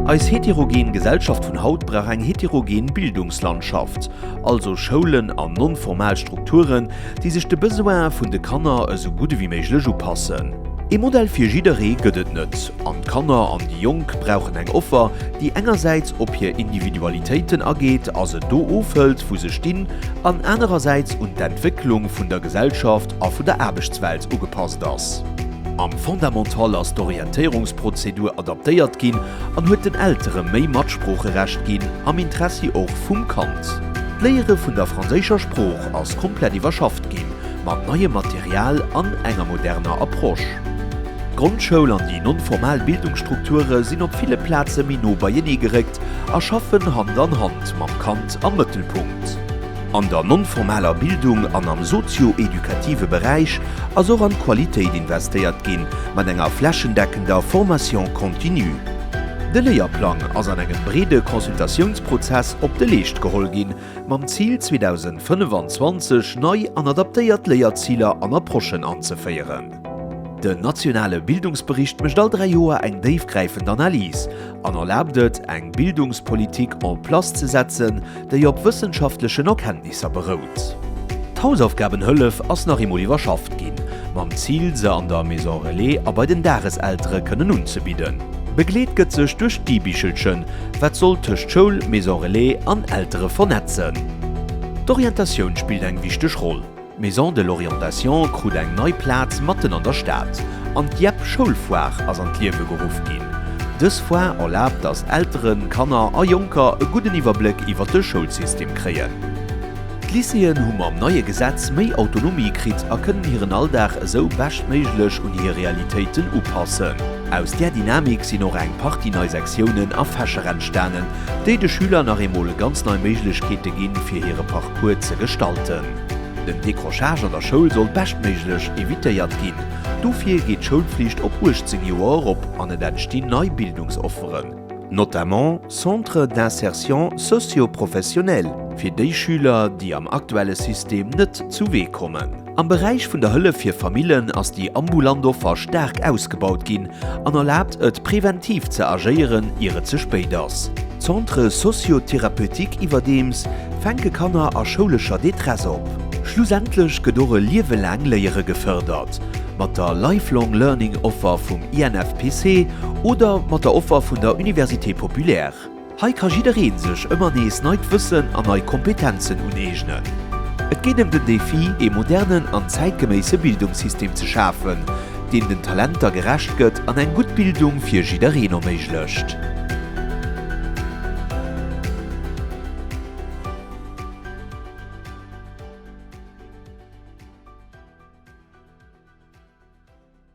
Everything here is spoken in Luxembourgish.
Als heterogen Gesellschaft vun Haut brach eng heterogen Bildungslandschaft, also Schulen an nonformal Strukturen, die sich de Besoin vun de Kanner so gut wie méiglech passen. E Modell fir jidere gëtt net. An Kanner an die Jung brauchen eng Offer, die engerseits op hier Individualitäten ageht, also do ofëlt, wo se stinn, an andererseits und d'Entwicklung vun der Gesellschaft a vun der Erbechtswelt ugepasst ass. Am fundamental als d'Orientierungsprozedur adaptéiert ginn an huet den ältere méi Matsprucherecht ginn am Interesse och vum Kant. D'Lehre vun der franzéscher Spruch als komplett iwwerschaft ginn, mat neue Material an enger moderner Approsch. Grundschule an die nonformal Bildungsstrukture sind op viele Plätze Mino bei jene geregt, erschaffen Hand an Hand mam Kant am Mittelpunkt. An der nonformaler Bildung an am sozioedukative Bereich also an Qualität investiert gin, man enger flächendeckender Formation continue. De Lehrplan as an engem brede Konsultationsprozess op de Lecht gehol gin, mam Ziel 2025 neu an adaptéiert Lehrzieler an Approchen anzufeieren. Der nationale Bildungsbericht mischt all 3 Jahre eng tiefgreifende Analyse an erlaubtet, eng Bildungspolitik en place zu setzen, die auf wissenschaftlichen Erkenntnissen beruht. Die Hausaufgaben hëllef ass nach immer Iwerschaft gin, mam Ziel se an der Maison Relais a bei den Daresältere können unzubieden. Begleet gëtt sech durch die Bischelchen, wat soll tech Schul, Maison Relais an Ältere vernetzen. D'Orientation spielt eng wichtige Rolle. Maison de l'Orientation krut eng neu Platz matten an der Stadt, an d'Jepp Schulfoire as an d'Liewe geruf gin. Dës Foire erlaubt, dass Älteren, Kanner a Junker e guten Iwerblick iwwer de Schulsystem kreien. D'Lyceen hun am neue Gesetz méi Autonomie krit a kënnen hiren Alldach so bestméiglech und ihre Realitäten upassen. Aus der Dynamik sind noch eng Partineisektionen a Fächer entstanden, déi de Schüler nach emol ganz neue Méiglechkete ginn fir ihre Parcours ze gestalten. Den Dekrochage an der Schule soll bestméiglech evitéiert ginn. Dofir geht Schulpflicht op 18 Joer op an et entstehen neue Bildungsofferen. Notamment Centre d'insertion socio-professionnelle fir déi Schüler, die am aktuelle System net zuwee kommen. Am Bereich vun der Hëlle fir Familien ass die Ambulantoffer stark ausgebaut ginn, an erlaubt et präventiv ze agieren ihre ze spéit ass. Centre Soziotherapeutik iwwerdeems fänke Kanner a schulescher Detresse op. Schlussendlich gedore liewelang Lehre gefördert, mat der Lifelong Learning Offer vom INFPC oder mat der Offer vun der Université Populaire. Hei kann jideren sech ëmmer nees neit Wissen an neue Kompetenzen uneignen. Et geht den Defi, e modernen an zeitgemäße Bildungssystem zu schaffen, den den Talenter gerecht gëtt an eng gut Bildung fir jideren erméiglëcht.